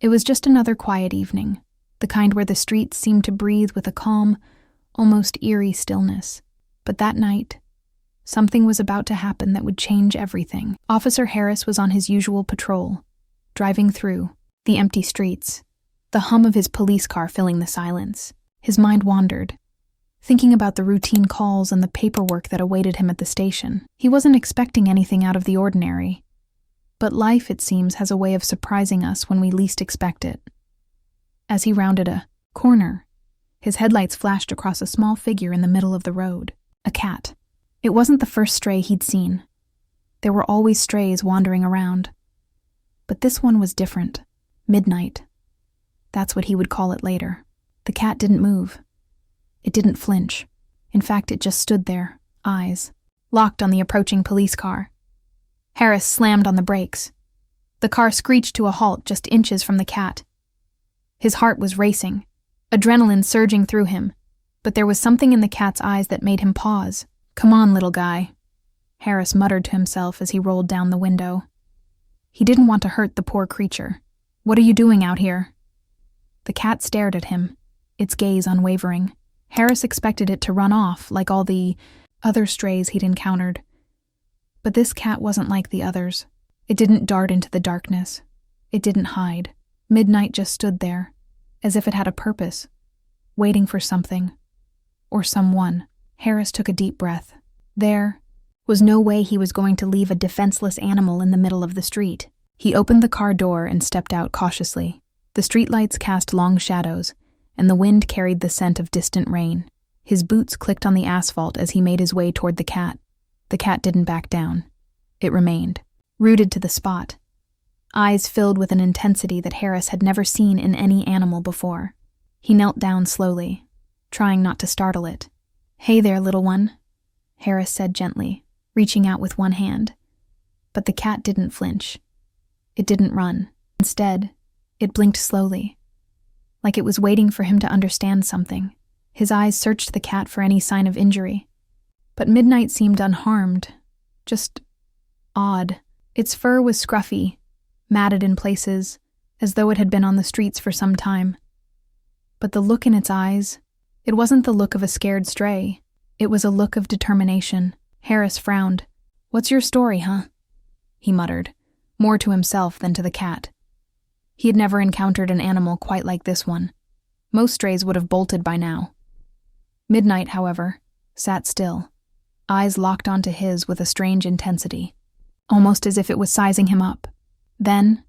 It was just another quiet evening, the kind where the streets seemed to breathe with a calm, almost eerie stillness. But that night, something was about to happen that would change everything. Officer Harris was on his usual patrol, driving through the empty streets, the hum of his police car filling the silence. His mind wandered, thinking about the routine calls and the paperwork that awaited him at the station. He wasn't expecting anything out of the ordinary, but life, it seems, has a way of surprising us when we least expect it. As he rounded a corner, his headlights flashed across a small figure in the middle of the road, a cat. It wasn't the first stray he'd seen. There were always strays wandering around. But this one was different. Midnight. That's what he would call it later. The cat didn't move. It didn't flinch. In fact, it just stood there, eyes locked on the approaching police car. Harris slammed on the brakes. The car screeched to a halt just inches from the cat. His heart was racing, adrenaline surging through him, but there was something in the cat's eyes that made him pause. "Come on, little guy," Harris muttered to himself as he rolled down the window. He didn't want to hurt the poor creature. "What are you doing out here?" The cat stared at him, its gaze unwavering. Harris expected it to run off like all the other strays he'd encountered. But this cat wasn't like the others. It didn't dart into the darkness. It didn't hide. Midnight just stood there, as if it had a purpose, waiting for something, or someone. Harris took a deep breath. There was no way he was going to leave a defenseless animal in the middle of the street. He opened the car door and stepped out cautiously. The streetlights cast long shadows, and the wind carried the scent of distant rain. His boots clicked on the asphalt as he made his way toward the cat. The cat didn't back down. It remained, rooted to the spot, eyes filled with an intensity that Harris had never seen in any animal before. He knelt down slowly, trying not to startle it. "Hey there, little one," Harris said gently, reaching out with one hand. But the cat didn't flinch. It didn't run. Instead, it blinked slowly, like it was waiting for him to understand something. His eyes searched the cat for any sign of injury. But Midnight seemed unharmed, just odd. Its fur was scruffy, matted in places, as though it had been on the streets for some time. But the look in its eyes, it wasn't the look of a scared stray. It was a look of determination. Harris frowned. "What's your story, huh?" he muttered, more to himself than to the cat. He had never encountered an animal quite like this one. Most strays would have bolted by now. Midnight, however, sat still, eyes locked onto his with a strange intensity, almost as if it was sizing him up. Then,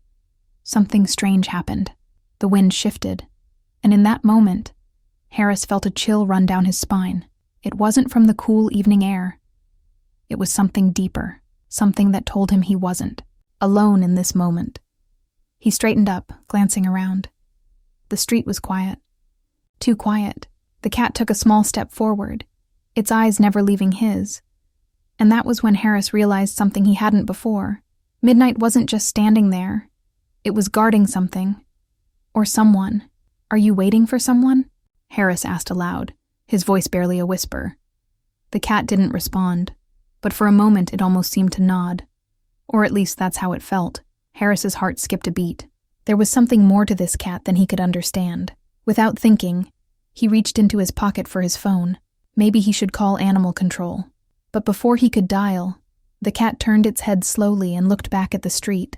something strange happened. The wind shifted, and in that moment, Harris felt a chill run down his spine. It wasn't from the cool evening air. It was something deeper, something that told him he wasn't alone in this moment. He straightened up, glancing around. The street was quiet. Too quiet. The cat took a small step forward, its eyes never leaving his. And that was when Harris realized something he hadn't before. Midnight wasn't just standing there. It was guarding something. Or someone. "Are you waiting for someone?" Harris asked aloud, his voice barely a whisper. The cat didn't respond, but for a moment it almost seemed to nod. Or at least that's how it felt. Harris's heart skipped a beat. There was something more to this cat than he could understand. Without thinking, he reached into his pocket for his phone. Maybe he should call animal control. But before he could dial, the cat turned its head slowly and looked back at the street,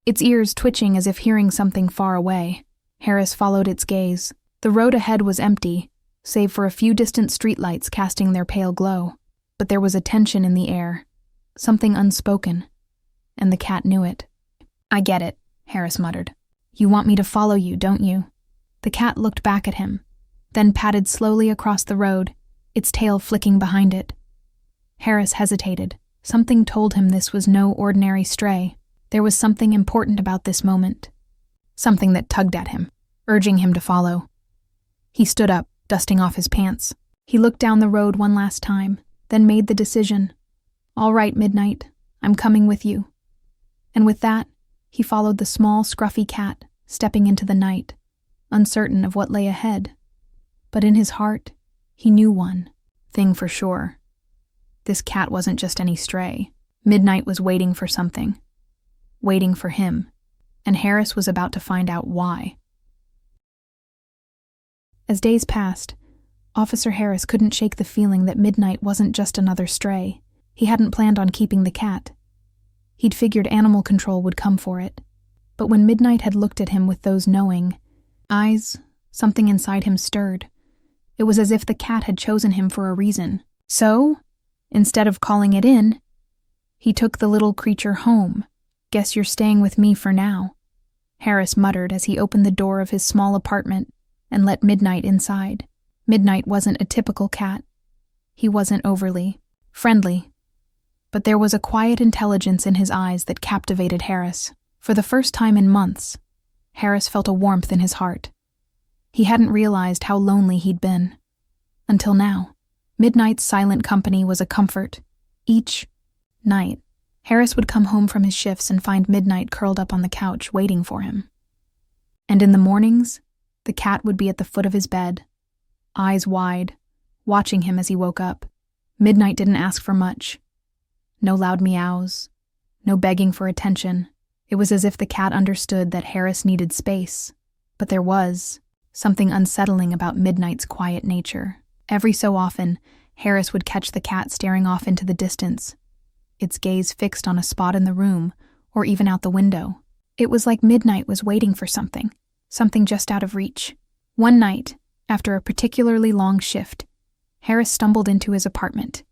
its ears twitching as if hearing something far away. Harris followed its gaze. The road ahead was empty, save for a few distant streetlights casting their pale glow. But there was a tension in the air, something unspoken, and the cat knew it. "I get it," Harris muttered. "You want me to follow you, don't you?" The cat looked back at him, then padded slowly across the road, its tail flicking behind it. Harris hesitated. Something told him this was no ordinary stray. There was something important about this moment. Something that tugged at him, urging him to follow. He stood up, dusting off his pants. He looked down the road one last time, then made the decision. "All right, Midnight, I'm coming with you." And with that, he followed the small, scruffy cat, stepping into the night, uncertain of what lay ahead. But in his heart, he knew one thing for sure. This cat wasn't just any stray. Midnight was waiting for something. Waiting for him. and Harris was about to find out why. As days passed, Officer Harris couldn't shake the feeling that Midnight wasn't just another stray. He hadn't planned on keeping the cat. He'd figured animal control would come for it. But when Midnight had looked at him with those knowing eyes, something inside him stirred. It was as if the cat had chosen him for a reason. So, instead of calling it in, he took the little creature home. "Guess you're staying with me for now," Harris muttered as he opened the door of his small apartment and let Midnight inside. Midnight wasn't a typical cat. He wasn't overly friendly. But there was a quiet intelligence in his eyes that captivated Harris. For the first time in months, Harris felt a warmth in his heart. He hadn't realized how lonely he'd been. Until now, Midnight's silent company was a comfort. Each night, Harris would come home from his shifts and find Midnight curled up on the couch waiting for him. And in the mornings, the cat would be at the foot of his bed, eyes wide, watching him as he woke up. Midnight didn't ask for much. No loud meows, no begging for attention. It was as if the cat understood that Harris needed space. But there was something unsettling about Midnight's quiet nature. Every so often, Harris would catch the cat staring off into the distance, its gaze fixed on a spot in the room or even out the window. It was like Midnight was waiting for something just out of reach. One night, after a particularly long shift, Harris stumbled into his apartment,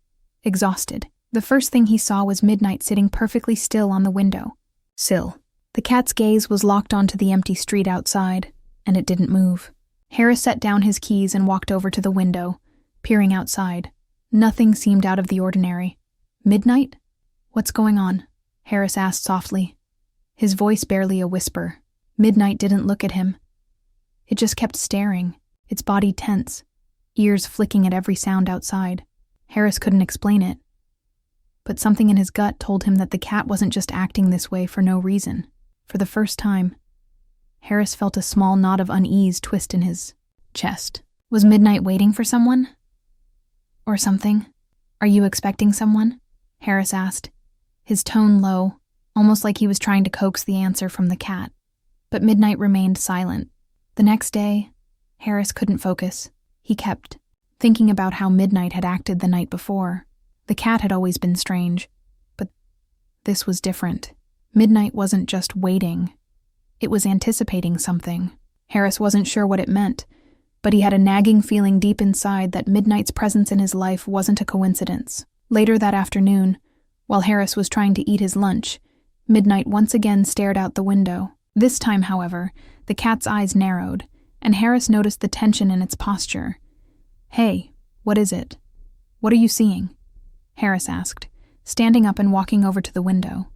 exhausted. The first thing he saw was Midnight sitting perfectly still on the window sill. The cat's gaze was locked onto the empty street outside, and it didn't move. Harris set down his keys and walked over to the window, peering outside. Nothing seemed out of the ordinary. "Midnight? What's going on?" Harris asked softly, his voice barely a whisper. Midnight didn't look at him. It just kept staring, its body tense, ears flicking at every sound outside. Harris couldn't explain it. But something in his gut told him that the cat wasn't just acting this way for no reason. For the first time, Harris felt a small knot of unease twist in his chest. Was Midnight waiting for someone? Or something? "Are you expecting someone?" Harris asked, his tone low, almost like he was trying to coax the answer from the cat. But Midnight remained silent. The next day, Harris couldn't focus. He kept thinking about how Midnight had acted the night before. The cat had always been strange, but this was different. Midnight wasn't just waiting. It was anticipating something. Harris wasn't sure what it meant, but he had a nagging feeling deep inside that Midnight's presence in his life wasn't a coincidence. Later that afternoon, while Harris was trying to eat his lunch, Midnight once again stared out the window. This time, however, the cat's eyes narrowed, and Harris noticed the tension in its posture. "Hey, what is it? What are you seeing?" Harris asked, standing up and walking over to the window.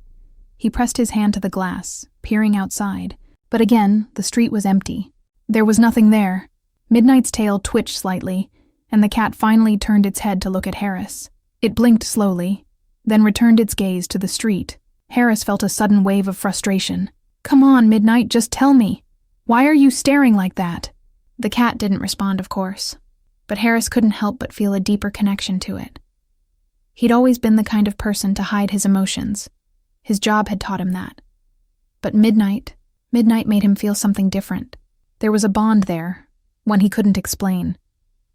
He pressed his hand to the glass, peering outside, but again, the street was empty. There was nothing there. Midnight's tail twitched slightly, and the cat finally turned its head to look at Harris. It blinked slowly, then returned its gaze to the street. Harris felt a sudden wave of frustration. "Come on, Midnight, just tell me. Why are you staring like that?" The cat didn't respond, of course, but Harris couldn't help but feel a deeper connection to it. He'd always been the kind of person to hide his emotions. His job had taught him that. But Midnight made him feel something different. There was a bond there, one he couldn't explain,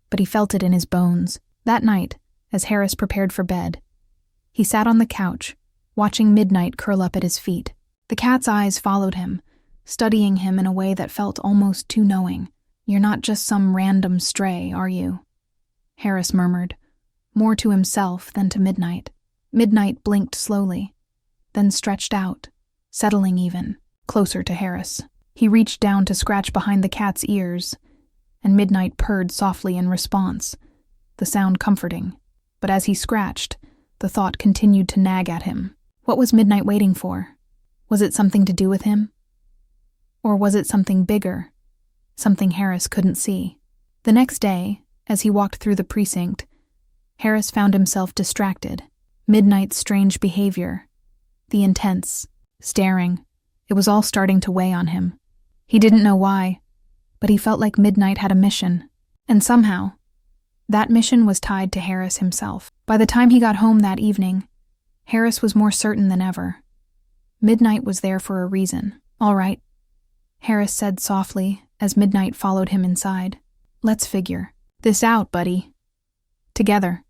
but he felt it in his bones. That night, as Harris prepared for bed, he sat on the couch, watching Midnight curl up at his feet. The cat's eyes followed him, studying him in a way that felt almost too knowing. "You're not just some random stray, are you?" Harris murmured, more to himself than to Midnight. Midnight blinked slowly, then stretched out, settling even closer to Harris. He reached down to scratch behind the cat's ears, and Midnight purred softly in response, the sound comforting. But as he scratched, the thought continued to nag at him. What was Midnight waiting for? Was it something to do with him? Or was it something bigger, something Harris couldn't see? The next day, as he walked through the precinct, Harris found himself distracted. Midnight's strange behavior, the intense staring, it was all starting to weigh on him. He didn't know why, but he felt like Midnight had a mission, and somehow, that mission was tied to Harris himself. By the time he got home that evening, Harris was more certain than ever. Midnight was there for a reason. "All right," Harris said softly as Midnight followed him inside. "Let's figure this out, buddy. Together."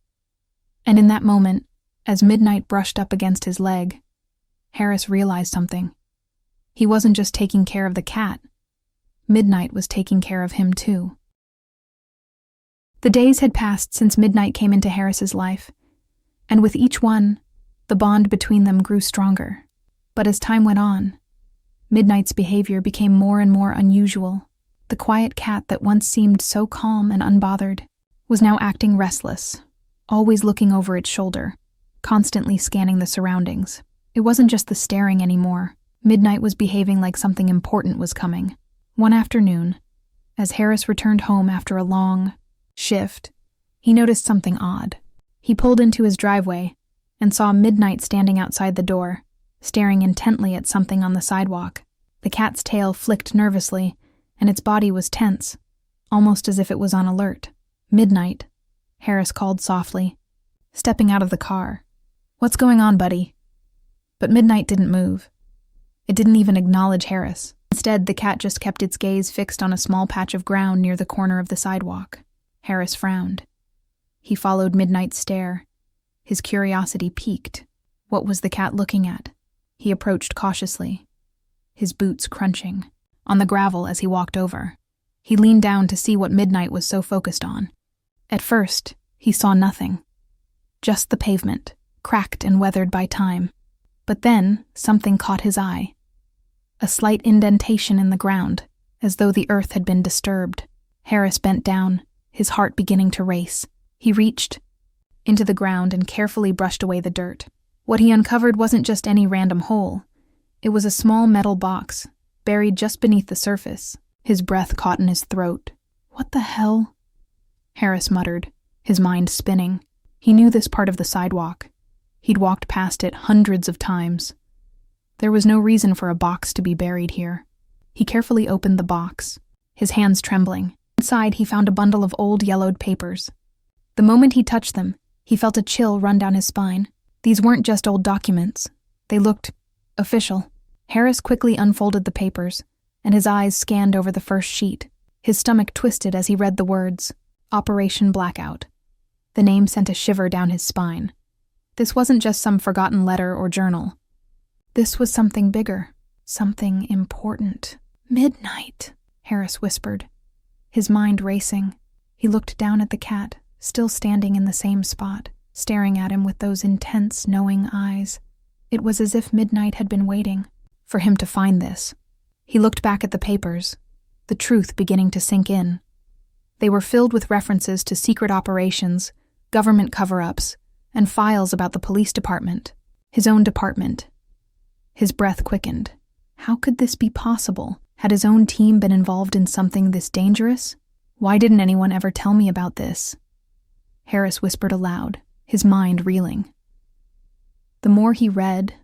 And in that moment, as Midnight brushed up against his leg, Harris realized something. He wasn't just taking care of the cat. Midnight was taking care of him too. The days had passed since Midnight came into Harris's life, and with each one, the bond between them grew stronger. But as time went on, Midnight's behavior became more and more unusual. The quiet cat that once seemed so calm and unbothered was now acting restless, always looking over its shoulder, constantly scanning the surroundings. It wasn't just the staring anymore. Midnight was behaving like something important was coming. One afternoon, as Harris returned home after a long shift, he noticed something odd. He pulled into his driveway and saw Midnight standing outside the door, staring intently at something on the sidewalk. The cat's tail flicked nervously, and its body was tense, almost as if it was on alert. "Midnight," Harris called softly, stepping out of the car. "What's going on, buddy?" But Midnight didn't move. It didn't even acknowledge Harris. Instead, the cat just kept its gaze fixed on a small patch of ground near the corner of the sidewalk. Harris frowned. He followed Midnight's stare. His curiosity piqued. What was the cat looking at? He approached cautiously, his boots crunching on the gravel as he walked over. He leaned down to see what Midnight was so focused on. At first, he saw nothing. Just the pavement, cracked and weathered by time. But then, something caught his eye. A slight indentation in the ground, as though the earth had been disturbed. Harris bent down, his heart beginning to race. He reached into the ground and carefully brushed away the dirt. What he uncovered wasn't just any random hole. It was a small metal box, buried just beneath the surface. His breath caught in his throat. "What the hell?" Harris muttered, his mind spinning. He knew this part of the sidewalk. He'd walked past it hundreds of times. There was no reason for a box to be buried here. He carefully opened the box, his hands trembling. Inside, he found a bundle of old yellowed papers. The moment he touched them, he felt a chill run down his spine. These weren't just old documents. They looked official. Harris quickly unfolded the papers, and his eyes scanned over the first sheet. His stomach twisted as he read the words, Operation Blackout. The name sent a shiver down his spine. This wasn't just some forgotten letter or journal. This was something bigger, something important. "Midnight," Harris whispered, his mind racing. He looked down at the cat, still standing in the same spot, staring at him with those intense, knowing eyes. It was as if Midnight had been waiting for him to find this. He looked back at the papers, the truth beginning to sink in. They were filled with references to secret operations, government cover-ups, and files about the police department, his own department. His breath quickened. How could this be possible? Had his own team been involved in something this dangerous? Why didn't anyone ever tell me about this? Harris whispered aloud, his mind reeling. The more he read,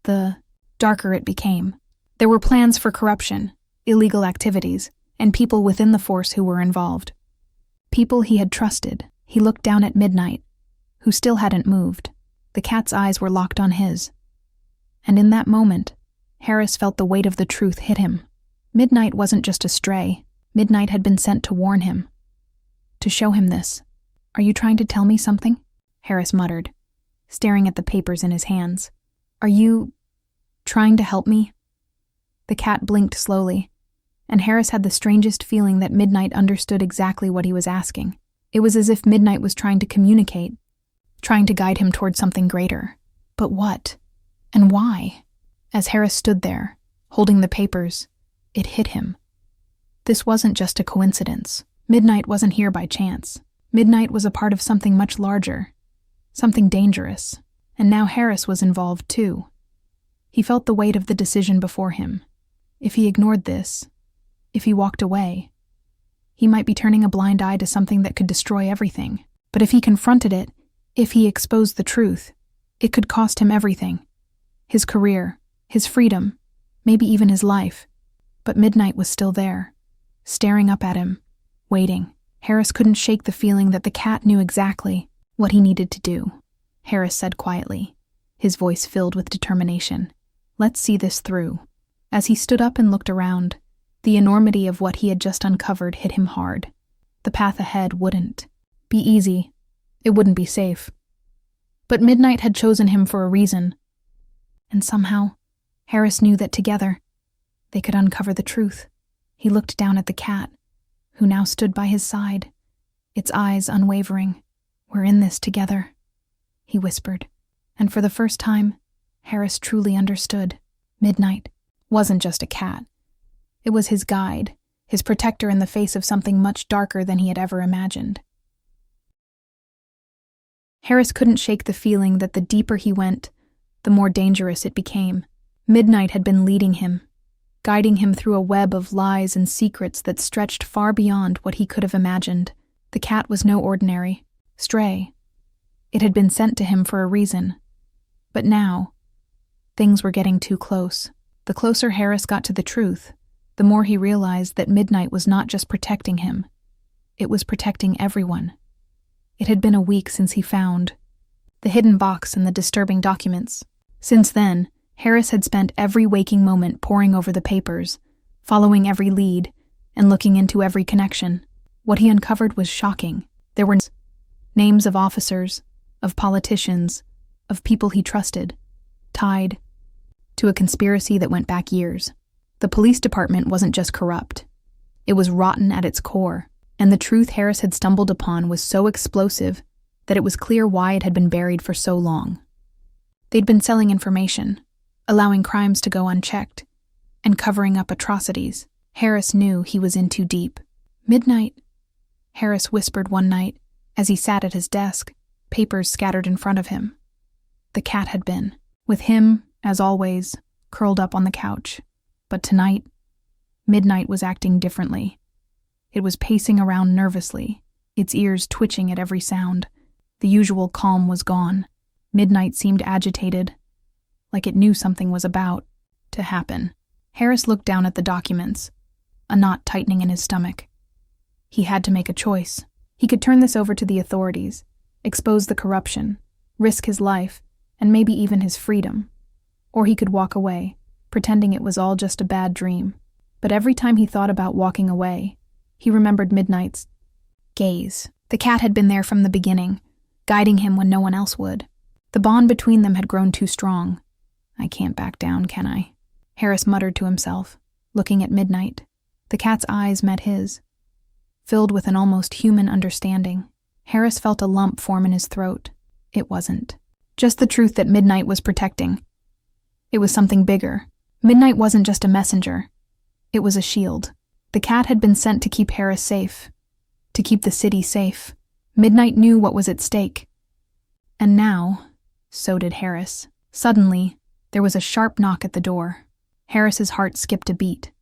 the darker it became. There were plans for corruption, illegal activities, and people within the force who were involved. People he had trusted. He looked down at Midnight, who still hadn't moved. The cat's eyes were locked on his. And in that moment, Harris felt the weight of the truth hit him. Midnight wasn't just a stray. Midnight had been sent to warn him, to show him this. "Are you trying to tell me something?" Harris muttered, staring at the papers in his hands. "Are you trying to help me?" The cat blinked slowly, and Harris had the strangest feeling that Midnight understood exactly what he was asking. It was as if Midnight was trying to communicate, trying to guide him toward something greater. But what? And why? As Harris stood there, holding the papers, it hit him. This wasn't just a coincidence. Midnight wasn't here by chance. Midnight was a part of something much larger, something dangerous, and now Harris was involved too. He felt the weight of the decision before him. If he ignored this, if he walked away, he might be turning a blind eye to something that could destroy everything. But if he confronted it, if he exposed the truth, it could cost him everything. His career, his freedom, maybe even his life. But Midnight was still there, staring up at him, waiting. Harris couldn't shake the feeling that the cat knew exactly what he needed to do. Harris said quietly, his voice filled with determination, "Let's see this through." As he stood up and looked around, the enormity of what he had just uncovered hit him hard. The path ahead wouldn't be easy. It wouldn't be safe. But Midnight had chosen him for a reason. And somehow, Harris knew that together, they could uncover the truth. He looked down at the cat, who now stood by his side, its eyes unwavering. "We're in this together," he whispered. And for the first time, Harris truly understood. Midnight wasn't just a cat. It was his guide, his protector in the face of something much darker than he had ever imagined. Harris couldn't shake the feeling that the deeper he went, the more dangerous it became. Midnight had been leading him, guiding him through a web of lies and secrets that stretched far beyond what he could have imagined. The cat was no ordinary stray. It had been sent to him for a reason. But now, things were getting too close. The closer Harris got to the truth, the more he realized that Midnight was not just protecting him. It was protecting everyone. It had been a week since he found the hidden box and the disturbing documents. Since then, Harris had spent every waking moment poring over the papers, following every lead, and looking into every connection. What he uncovered was shocking. There were names of officers, of politicians, of people he trusted, tied to a conspiracy that went back years. The police department wasn't just corrupt. It was rotten at its core, and the truth Harris had stumbled upon was so explosive that it was clear why it had been buried for so long. They'd been selling information, allowing crimes to go unchecked, and covering up atrocities. Harris knew he was in too deep. "Midnight," Harris whispered one night as he sat at his desk, papers scattered in front of him. The cat had been, with him, as always, curled up on the couch. But tonight, Midnight was acting differently. It was pacing around nervously, its ears twitching at every sound. The usual calm was gone. Midnight seemed agitated, like it knew something was about to happen. Harris looked down at the documents, a knot tightening in his stomach. He had to make a choice. He could turn this over to the authorities, expose the corruption, risk his life, and maybe even his freedom. Or he could walk away, pretending it was all just a bad dream. But every time he thought about walking away, he remembered Midnight's gaze. The cat had been there from the beginning, guiding him when no one else would. The bond between them had grown too strong. "I can't back down, can I?" Harris muttered to himself, looking at Midnight. The cat's eyes met his, filled with an almost human understanding. Harris felt a lump form in his throat. It wasn't just the truth that Midnight was protecting. It was something bigger. Midnight wasn't just a messenger. It was a shield. The cat had been sent to keep Harris safe, to keep the city safe. Midnight knew what was at stake. And now, so did Harris. Suddenly, there was a sharp knock at the door. Harris's heart skipped a beat.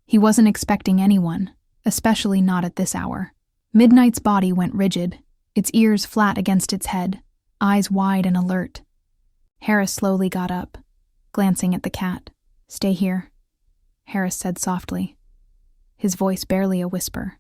He wasn't expecting anyone, especially not at this hour. Midnight's body went rigid, its ears flat against its head, eyes wide and alert. Harris slowly got up, glancing at the cat. "Stay here," Harris said softly, his voice barely a whisper.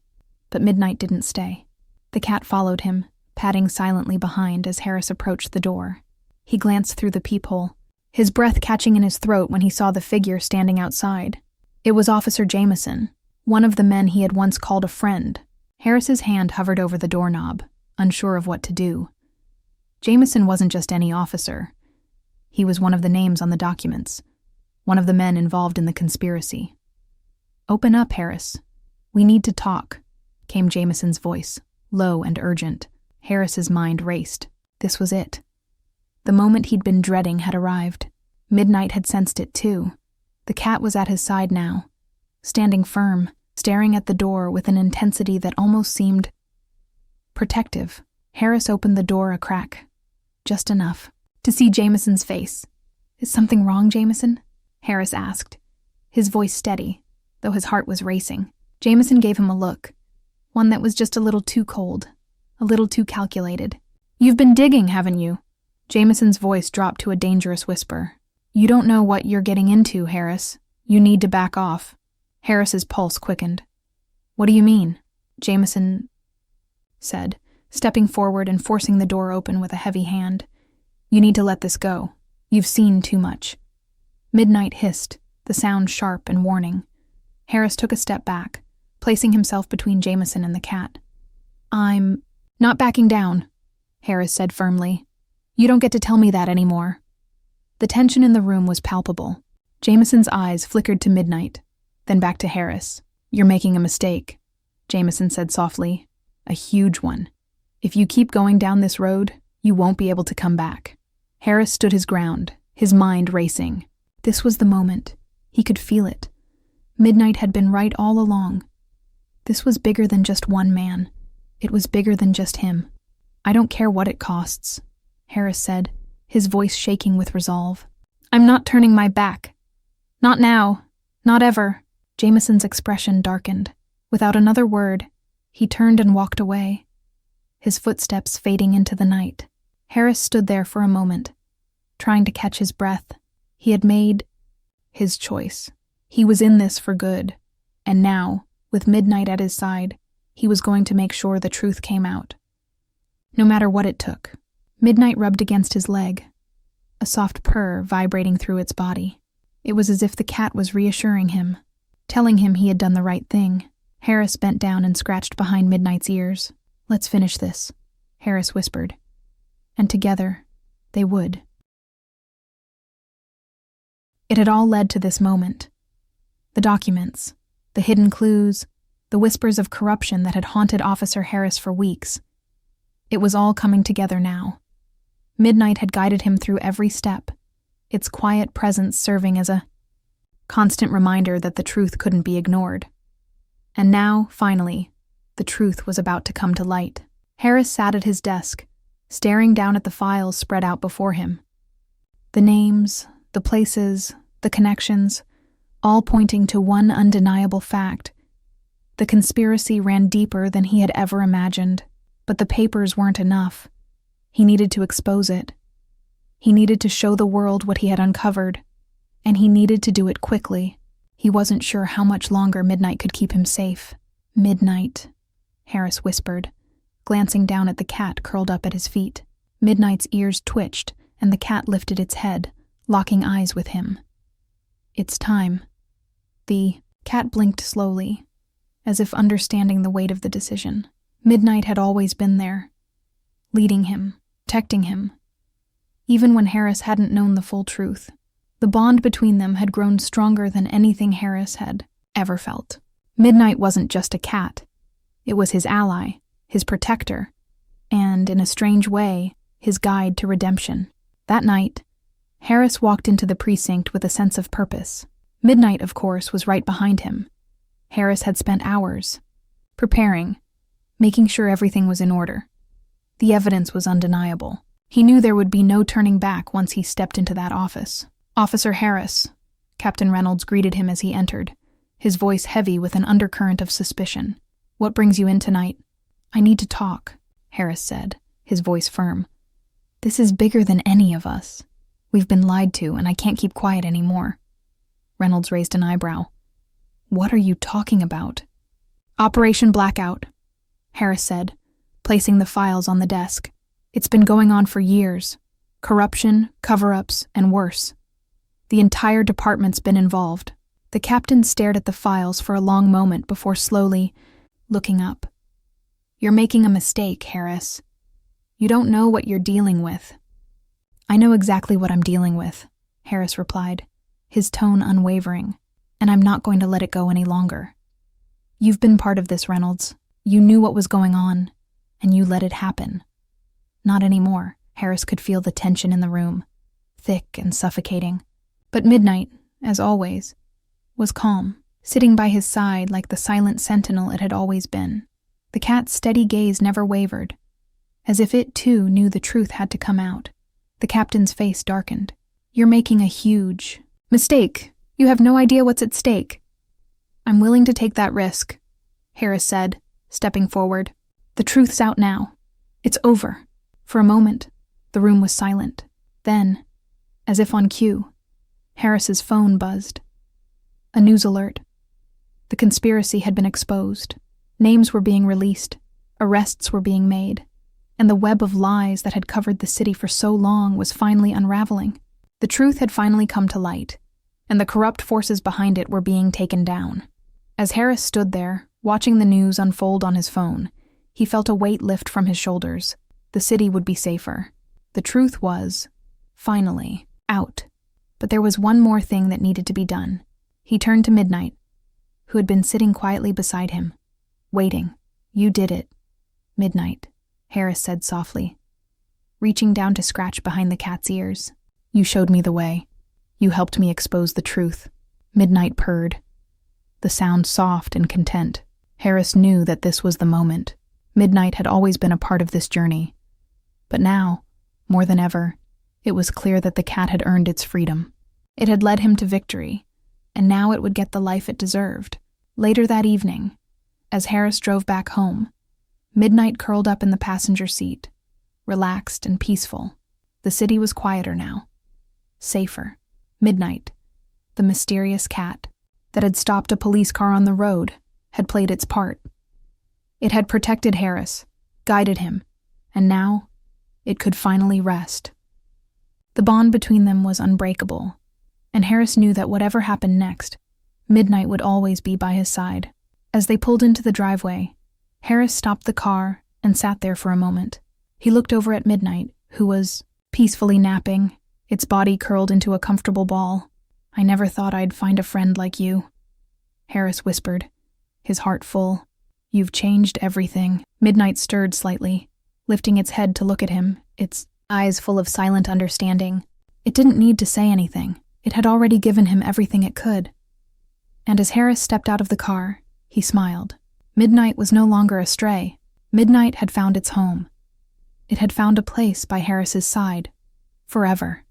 But Midnight didn't stay. The cat followed him, padding silently behind as Harris approached the door. He glanced through the peephole, his breath catching in his throat when he saw the figure standing outside. It was Officer Jameson, one of the men he had once called a friend. Harris's hand hovered over the doorknob, unsure of what to do. Jameson wasn't just any officer. He was one of the names on the documents, one of the men involved in the conspiracy. "Open up, Harris. We need to talk," came Jameson's voice, low and urgent. Harris's mind raced. This was it. The moment he'd been dreading had arrived. Midnight had sensed it too. The cat was at his side now, standing firm, staring at the door with an intensity that almost seemed protective. Harris opened the door a crack, just enough to see Jameson's face. "Is something wrong, Jameson?" Harris asked, his voice steady, though his heart was racing. Jameson gave him a look, one that was just a little too cold, a little too calculated. "You've been digging, haven't you?" Jameson's voice dropped to a dangerous whisper. "You don't know what you're getting into, Harris. You need to back off." Harris's pulse quickened. "What do you mean?" Jameson said, stepping forward and forcing the door open with a heavy hand. "You need to let this go. You've seen too much." Midnight hissed, the sound sharp and warning. Harris took a step back, placing himself between Jameson and the cat. "I'm not backing down," Harris said firmly. "You don't get to tell me that anymore." The tension in the room was palpable. Jameson's eyes flickered to Midnight, then back to Harris. "You're making a mistake," Jameson said softly. "A huge one. If you keep going down this road, you won't be able to come back." Harris stood his ground, his mind racing. This was the moment. He could feel it. Midnight had been right all along. This was bigger than just one man. It was bigger than just him. "I don't care what it costs," Harris said, his voice shaking with resolve. "I'm not turning my back. Not now. Not ever." Jameson's expression darkened. Without another word, he turned and walked away, his footsteps fading into the night. Harris stood there for a moment, trying to catch his breath. He had made his choice. He was in this for good. And now, with Midnight at his side, he was going to make sure the truth came out. No matter what it took. Midnight rubbed against his leg, a soft purr vibrating through its body. It was as if the cat was reassuring him, telling him he had done the right thing. Harris bent down and scratched behind Midnight's ears. "Let's finish this," Harris whispered. And together, they would. It had all led to this moment. The documents, the hidden clues, the whispers of corruption that had haunted Officer Harris for weeks. It was all coming together now. Midnight had guided him through every step, its quiet presence serving as a constant reminder that the truth couldn't be ignored. And now, finally, the truth was about to come to light. Harris sat at his desk, staring down at the files spread out before him. The names, the places, the connections, all pointing to one undeniable fact. The conspiracy ran deeper than he had ever imagined, but the papers weren't enough. He needed to expose it. He needed to show the world what he had uncovered, and he needed to do it quickly. He wasn't sure how much longer Midnight could keep him safe. "Midnight," Harris whispered, glancing down at the cat curled up at his feet. Midnight's ears twitched, and the cat lifted its head, locking eyes with him. "It's time." The cat blinked slowly, as if understanding the weight of the decision. Midnight had always been there, leading him, protecting him. Even when Harris hadn't known the full truth, the bond between them had grown stronger than anything Harris had ever felt. Midnight wasn't just a cat. It was his ally, his protector, and, in a strange way, his guide to redemption. That night, Harris walked into the precinct with a sense of purpose. Midnight, of course, was right behind him. Harris had spent hours preparing, making sure everything was in order. The evidence was undeniable. He knew there would be no turning back once he stepped into that office. "Officer Harris," Captain Reynolds greeted him as he entered, his voice heavy with an undercurrent of suspicion. "What brings you in tonight?" "I need to talk," Harris said, his voice firm. "This is bigger than any of us. We've been lied to, and I can't keep quiet anymore." Reynolds raised an eyebrow. "What are you talking about?" "Operation Blackout," Harris said, placing the files on the desk. "It's been going on for years. Corruption, cover-ups, and worse. The entire department's been involved." The captain stared at the files for a long moment before slowly looking up. "You're making a mistake, Harris. You don't know what you're dealing with." "I know exactly what I'm dealing with," Harris replied, his tone unwavering, "and I'm not going to let it go any longer. You've been part of this, Reynolds. You knew what was going on, and you let it happen." Not anymore. Harris could feel the tension in the room, thick and suffocating. But Midnight, as always, was calm, sitting by his side like the silent sentinel it had always been. The cat's steady gaze never wavered, as if it too knew the truth had to come out. The captain's face darkened. "You're making a huge mistake. You have no idea what's at stake." "I'm willing to take that risk," Harris said, stepping forward. "The truth's out now. It's over." For a moment, the room was silent. Then, as if on cue, Harris's phone buzzed. A news alert. The conspiracy had been exposed. Names were being released. Arrests were being made. And the web of lies that had covered the city for so long was finally unraveling. The truth had finally come to light. and the corrupt forces behind it were being taken down. As Harris stood there, watching the news unfold on his phone, he felt a weight lift from his shoulders. The city would be safer. The truth was, finally, out. But there was one more thing that needed to be done. He turned to Midnight, who had been sitting quietly beside him, waiting. "You did it, Midnight," Harris said softly, reaching down to scratch behind the cat's ears. "You showed me the way. You helped me expose the truth." Midnight purred, the sound soft and content. Harris knew that this was the moment. Midnight had always been a part of this journey. But now, more than ever, it was clear that the cat had earned its freedom. It had led him to victory, and now it would get the life it deserved. Later that evening, as Harris drove back home, Midnight curled up in the passenger seat, relaxed and peaceful. The city was quieter now, safer. Midnight, the mysterious cat that had stopped a police car on the road, had played its part. It had protected Harris, guided him, and now it could finally rest. The bond between them was unbreakable, and Harris knew that whatever happened next, Midnight would always be by his side. As they pulled into the driveway, Harris stopped the car and sat there for a moment. He looked over at Midnight, who was peacefully napping, its body curled into a comfortable ball. "I never thought I'd find a friend like you," Harris whispered, his heart full. "You've changed everything." Midnight stirred slightly, lifting its head to look at him, its eyes full of silent understanding. It didn't need to say anything. It had already given him everything it could. And as Harris stepped out of the car, he smiled. Midnight was no longer astray. Midnight had found its home. It had found a place by Harris's side, forever.